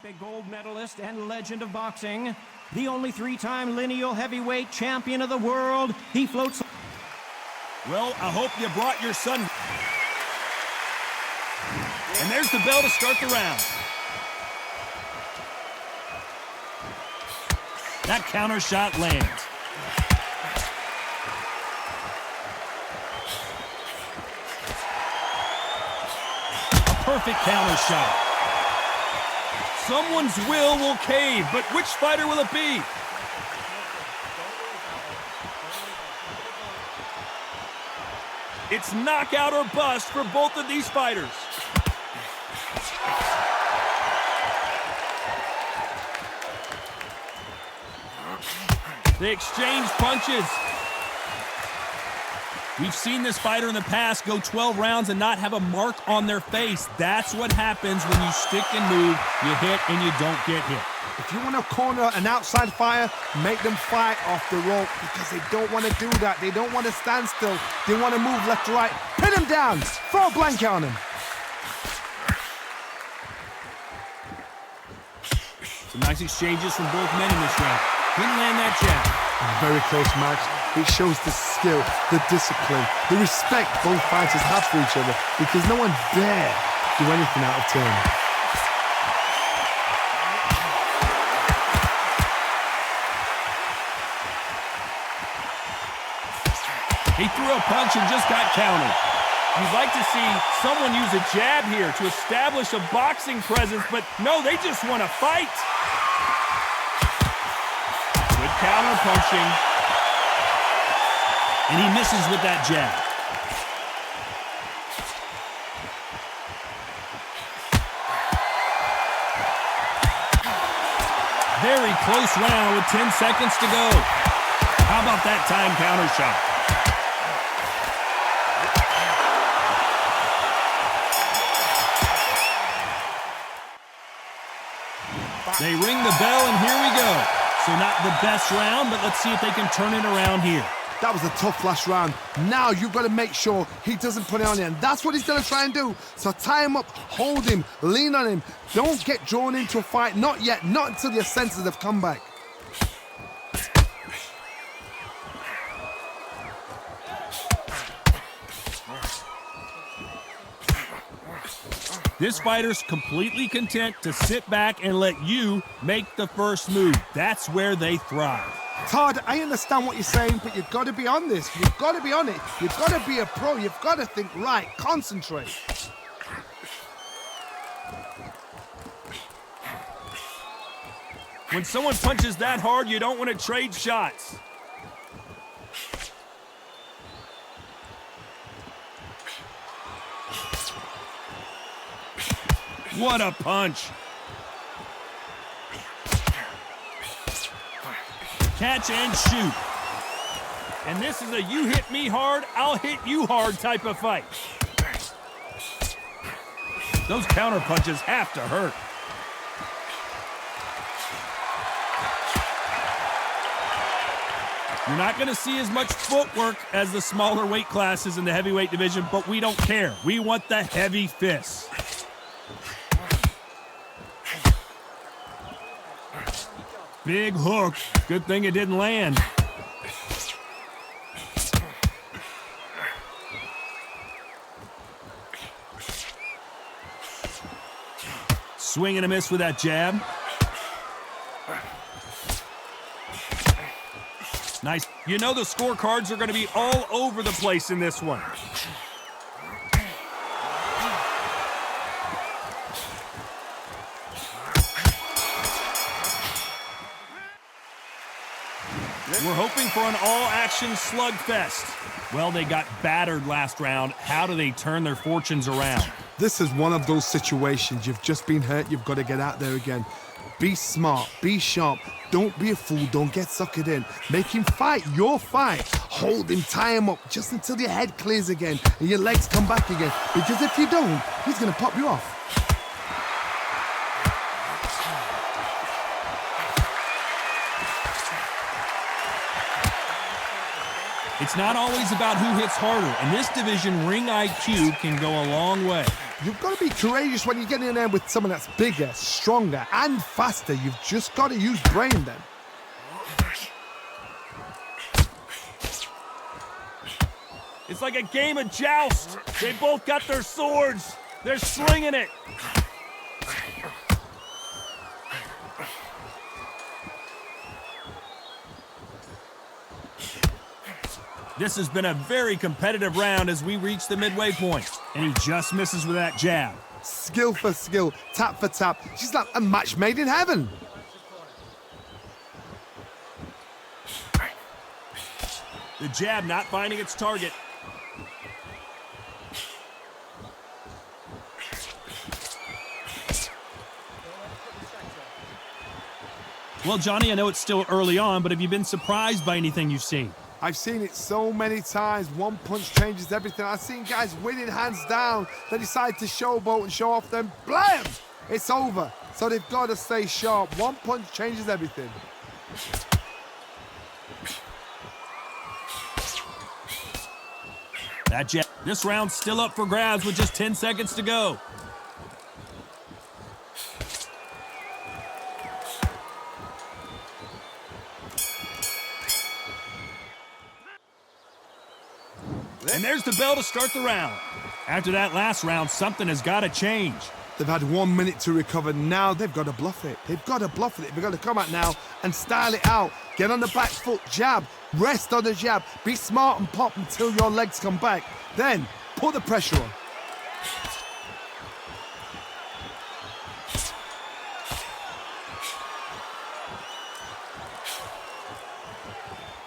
Olympic gold medalist and legend of boxing, the only three-time lineal heavyweight champion of the world. He floats. Well, I hope you brought your son. And there's the bell to start the round. That counter shot lands. A perfect counter shot. Someone's will cave, but which fighter will it be? It's knockout or bust for both of these fighters. They exchange punches. We've seen this fighter in the past go 12 rounds and not have a mark on their face. That's what happens when you stick and move, you hit and you don't get hit. If you want to corner an outside fighter, make them fight off the rope because they don't want to do that. They don't want to stand still. They want to move left to right. Pin them down. Throw a blanket on them. Some nice exchanges from both men in this round. Couldn't land that jab. Very close match. It shows the skill, the discipline, the respect both fighters have for each other because no one dare do anything out of turn. He threw a punch and just got countered. You'd like to see someone use a jab here to establish a boxing presence, but no, they just want to fight. Good counter punching. And he misses with that jab. Very close round with 10 seconds to go. How about that time counter shot? They ring the bell, and here we go. So not the best round, but let's see if they can turn it around here. That was a tough last round. Now you've got to make sure he doesn't put it on you, and that's what he's going to try and do. So tie him up, hold him, lean on him. Don't get drawn into a fight. Not yet. Not until your senses have come back. This fighter's completely content to sit back and let you make the first move. That's where they thrive. Todd, I understand what you're saying, but you've got to be on this. You've got to be on it. You've got to be a pro. You've got to think right. Concentrate. When someone punches that hard, you don't want to trade shots. What a punch. Catch and shoot. And this is a you hit me hard, I'll hit you hard type of fight. Those counter punches have to hurt. You're not going to see as much footwork as the smaller weight classes in the heavyweight division, but we don't care. We want the heavy fists. Big hook. Good thing it didn't land. Swing and a miss with that jab. Nice. You know the scorecards are going to be all over the place in this one. We're hoping for an all-action slugfest. Well, they got battered last round. How do they turn their fortunes around? This is one of those situations. You've just been hurt. You've got to get out there again. Be smart. Be sharp. Don't be a fool. Don't get suckered in. Make him fight your fight. Hold him, tie him up just until your head clears again and your legs come back again. Because if you don't, he's going to pop you off. It's not always about who hits harder. In this division, ring IQ can go a long way. You've got to be courageous when you get in there with someone that's bigger, stronger, and faster. You've just got to use brain then. It's like a game of joust. They both got their swords. They're slinging it. This has been a very competitive round as we reach the midway point. And he just misses with that jab. Skill for skill, tap for tap. She's like a match made in heaven. The jab not finding its target. Well, Johnny, I know it's still early on, but have you been surprised by anything you've seen? I've seen it so many times. One punch changes everything. I've seen guys winning hands down. They decide to showboat and show off, then blam! It's over. So they've got to stay sharp. One punch changes everything. That jab. This round's still up for grabs with just 10 seconds to go. And there's the bell to start the round. After that last round, something has got to change. They've had 1 minute to recover. Now they've got to bluff it. They've got to bluff it. They've got to come out now and style it out. Get on the back foot, jab, rest on the jab. Be smart and pop until your legs come back. Then put the pressure on.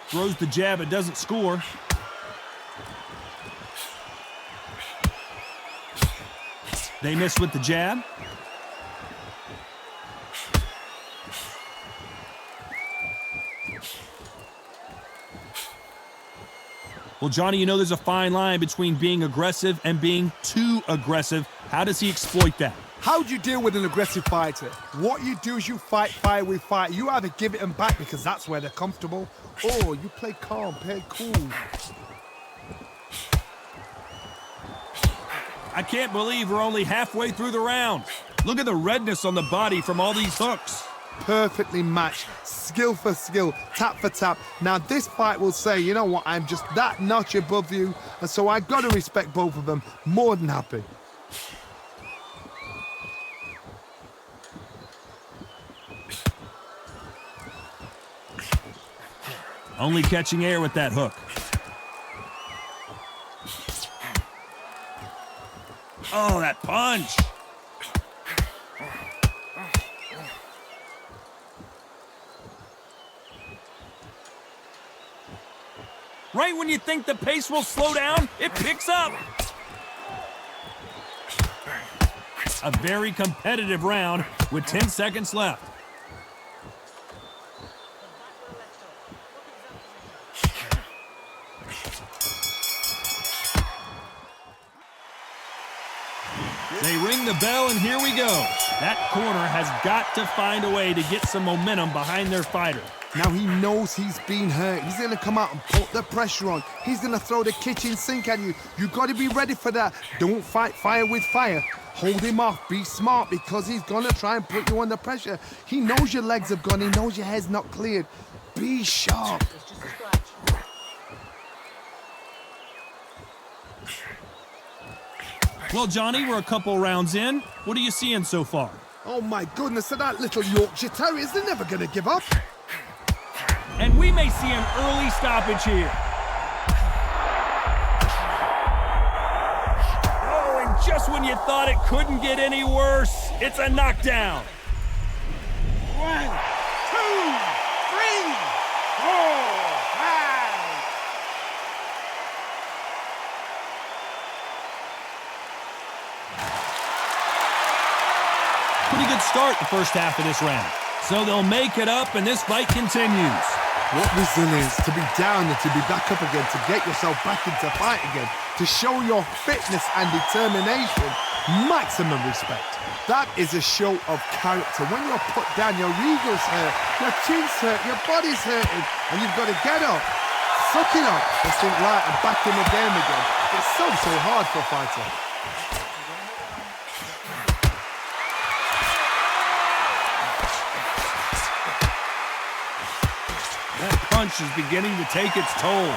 Throws the jab, it doesn't score. They miss with the jab. Well, Johnny, you know there's a fine line between being aggressive and being too aggressive. How does he exploit that? How do you deal with an aggressive fighter? What you do is you fight fire with fire. You either give it them back because that's where they're comfortable, or you play calm, play cool. I can't believe we're only halfway through the round. Look at the redness on the body from all these hooks. Perfectly matched, skill for skill, tap for tap. Now this fight will say, you know what, I'm just that notch above you, and so I got to respect both of them. More than happy. Only catching air with that hook. Oh, that punch! Right when you think the pace will slow down, it picks up. A very competitive round with 10 seconds left. They ring the bell, and here we go. That corner has got to find a way to get some momentum behind their fighter. Now he knows he's been hurt. He's going to come out and put the pressure on. He's going to throw the kitchen sink at you. You got to be ready for that. Don't fight fire with fire. Hold him off. Be smart because he's going to try and put you under pressure. He knows your legs have gone. He knows your head's not cleared. Be sharp. Well, Johnny, we're a couple rounds in. What are you seeing so far? Oh, my goodness. That little Yorkshire Terriers, they're never going to give up. And we may see an early stoppage here. Oh, and just when you thought it couldn't get any worse, it's a knockdown. 1, 2, 3, 4, 5. Pretty good start the first half of this round. So they'll make it up, and this fight continues. What resilience to be down and to be back up again, to get yourself back into fight again, to show your fitness and determination. Maximum respect. That is a show of character. When you're put down, your ego's hurt, your chin's hurt, your body's hurting, and you've got to get up, suck it up, and think, right, I'm back in the game again. It's so hard for a fighter. punch is beginning to take its toll.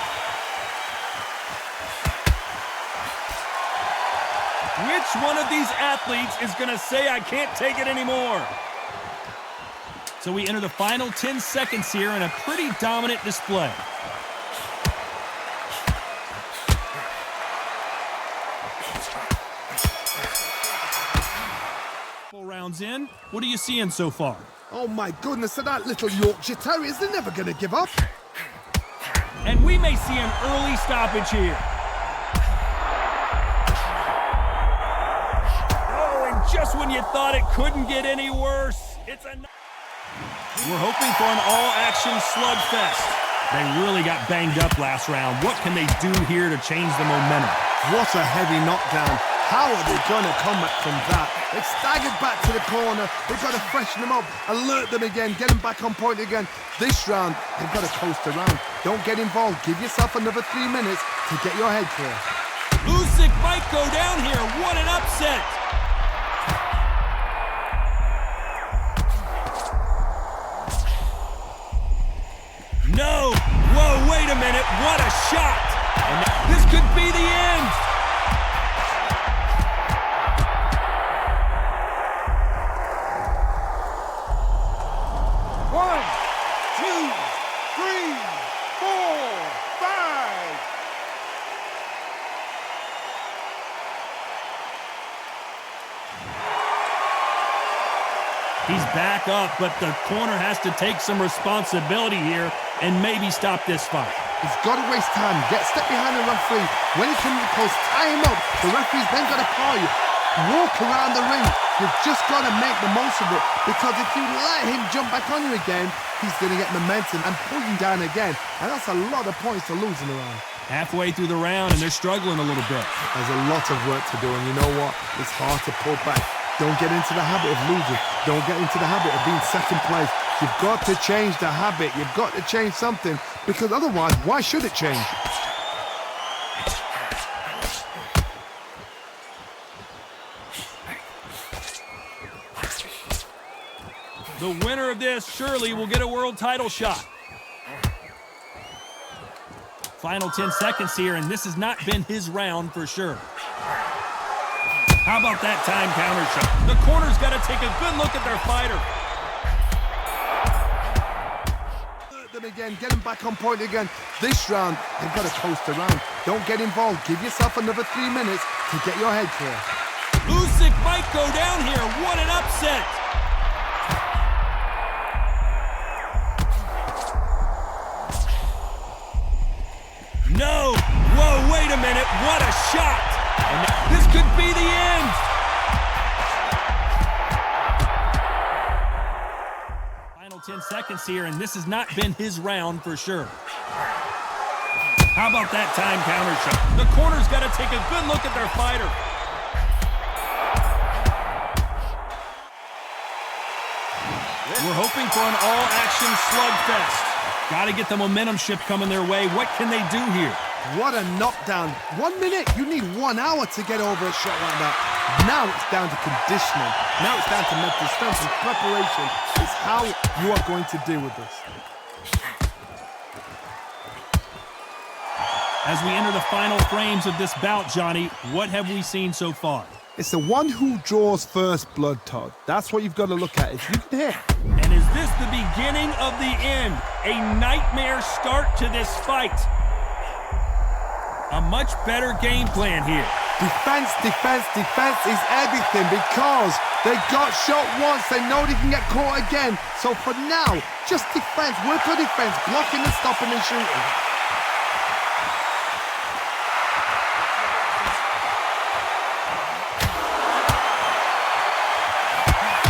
Which one of these athletes is going to say, I can't take it anymore? So we enter the final 10 seconds here in a pretty dominant display. Rounds in, what are you seeing so far? Oh my goodness, that little Yorkshire Terriers, they're never going to give up. And we may see an early stoppage here. Oh, and just when you thought it couldn't get any worse, it's a... We're hoping for an all-action slugfest. They really got banged up last round. What can they do here to change the momentum? What a heavy knockdown. How are they going to come back from that? They've staggered back to the corner. They've got to freshen them up, alert them again, get them back on point again. This round, they've got to coast around. Don't get involved. Give yourself another 3 minutes to get your head clear. Usyk might go down here. What an upset. No! Whoa, wait a minute. What a shot! And this could be the end. He's back up, but the corner has to take some responsibility here and maybe stop this fight. He's got to waste time. Step behind the referee. When he comes close, tie him up. The referee's then got to call you. Walk around the ring. You've just got to make the most of it, because if you let him jump back on you again, he's going to get momentum and pull you down again. And that's a lot of points to lose in the round. Halfway through the round, and they're struggling a little bit. There's a lot of work to do, and you know what? It's hard to pull back. Don't get into the habit of losing. Don't get into the habit of being second place. You've got to change the habit. You've got to change something, because otherwise, why should it change? The winner of this surely will get a world title shot. Final 10 seconds here, and this has not been his round for sure. How about that time counter shot? The corner's got to take a good look at their fighter. Them again, get them back on point again. This round, they've got to coast around. Don't get involved. Give yourself another 3 minutes to get your head clear. Usyk might go down here. What an upset. No! Whoa, wait a minute. What a shot! And this could be the end! Final 10 seconds here, and this has not been his round for sure. How about that time counter shot? The corner's got to take a good look at their fighter. We're hoping for an all-action slugfest. Got to get the momentum shift coming their way. What can they do here? What a knockdown. 1 minute. You need 1 hour to get over a shot like that. Now it's down to conditioning. Now it's down to mental strength and preparation. It's how you are going to deal with this. As we enter the final frames of this bout, Johnny, what have we seen so far? It's the one who draws first blood, Todd. That's what you've got to look at. If you can hit. And is this the beginning of the end? A nightmare start to this fight. A much better game plan here. Defense, defense, defense is everything, because they got shot once. They know they can get caught again. So for now, just defense. Work on defense. Blocking and stopping and shooting.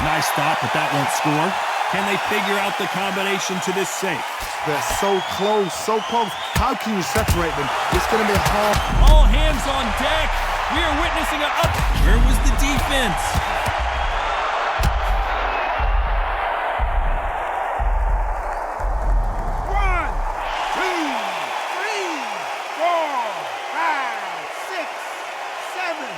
Nice stop, but that won't score. Can they figure out the combination to this safe? They're so close, so close. How can you separate them? It's going to be hard. All hands on deck. We are witnessing a up. Where was the defense? One, two, three, four, five, six, seven.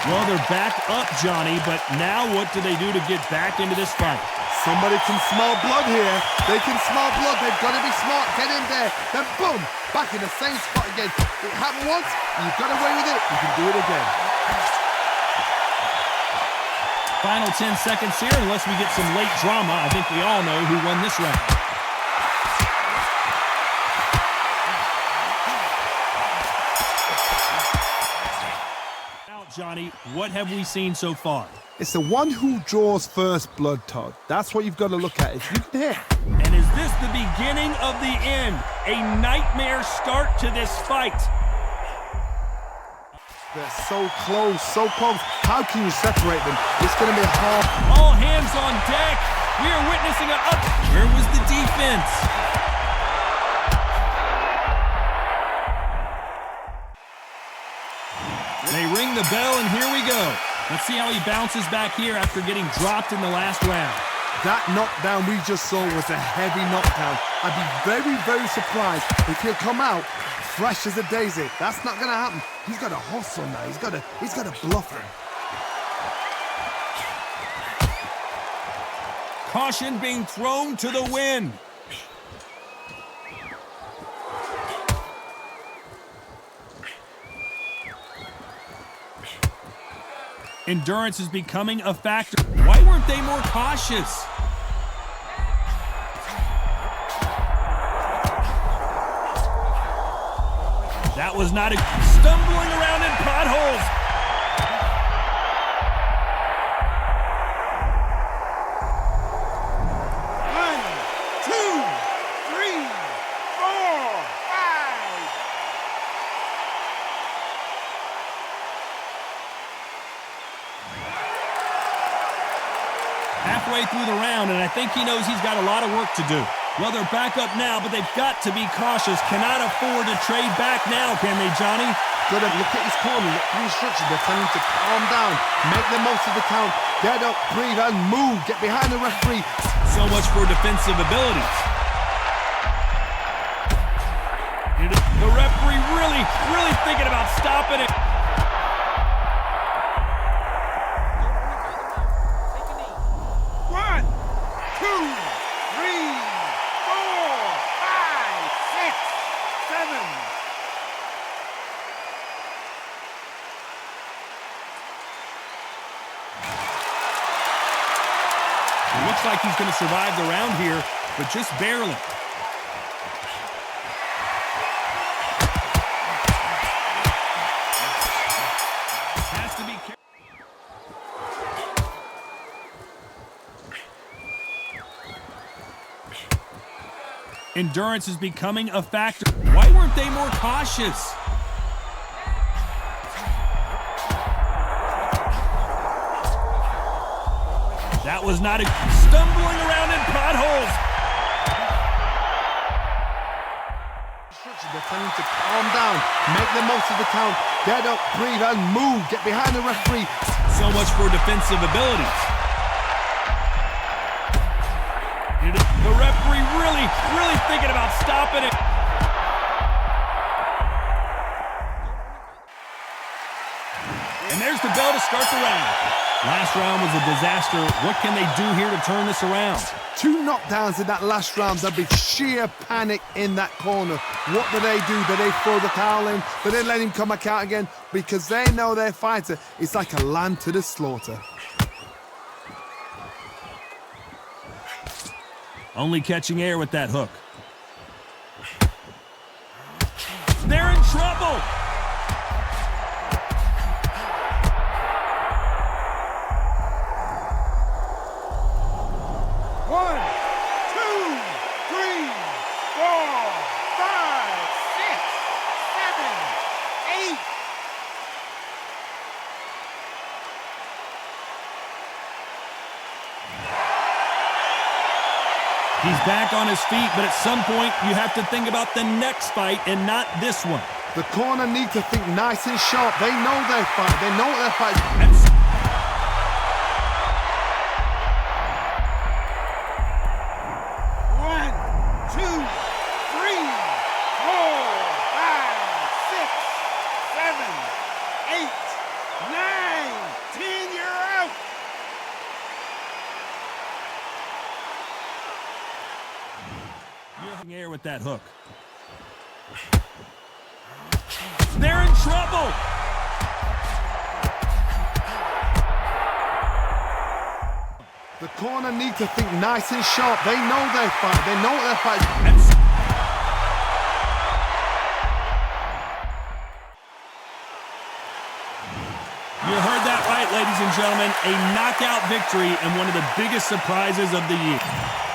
Well, they're back up, Johnny, but now what do they do to get back into this fight? Somebody can smell blood here. They can smell blood. They've got to be smart. Get in there. Then boom, back in the same spot again. It happened once. You've got away with it. You can do it again. Final 10 seconds here, unless we get some late drama. I think we all know who won this round. Now, Johnny, what have we seen so far? It's the one who draws first blood, Todd. That's what you've got to look at. If you can hit. And is this the beginning of the end? A nightmare start to this fight. They're so close, so close. How can you separate them? It's going to be hard. All hands on deck. We are witnessing a up. Where was the defense? They ring the bell, and here we go. Let's see how he bounces back here after getting dropped in the last round. That knockdown we just saw was a heavy knockdown. I'd be very, very surprised if he'll come out fresh as a daisy. That's not going to happen. He's got to hustle now. He's got to bluff him. Caution being thrown to the wind. Endurance is becoming a factor. Why weren't they more cautious? That was not a stumbling around in potholes. One, two, three, four, five. Halfway through the round, and I think he knows he's got a lot of work to do. Well, they're back up now, but they've got to be cautious. Cannot afford to trade back now, can they, Johnny? Got to look at his corner, look at the instructions. They're telling him to calm down, make the most of the count, get up, breathe, and move. Get behind the referee. So much for defensive abilities. The referee really thinking about stopping it. One, two, three, four, five, six, seven. It looks like he's going to survive the round here, but just barely. Has to be careful. Endurance is becoming a factor. Why weren't they more cautious? That was not a stumbling around in potholes. They're telling him to calm down, make the most of the count, get up, breathe, and move. Get behind the referee. So much for defensive abilities. The referee really thinking about stopping it. And there's the bell to start the round. Last round was a disaster. What can they do here to turn this around? 2 knockdowns in that last round. There'll be sheer panic in that corner. What do? Do they throw the towel in? Do they let him come back out again? Because they know their fighter is like a lamb to the slaughter. Only catching air with that hook. They're in trouble. One, two, three, four, five, six, seven, eight. He's back on his feet, but at some point you have to think about the next fight and not this one. The corner need to think nice and sharp. They know their fight. They know what their fight is. One, two, three, four, five, six, seven, eight, nine. Air with that hook. They're in trouble. The corner need to think nice and sharp. They know their fight. They know what their fight. You heard that right, ladies and gentlemen. A knockout victory and one of the biggest surprises of the year.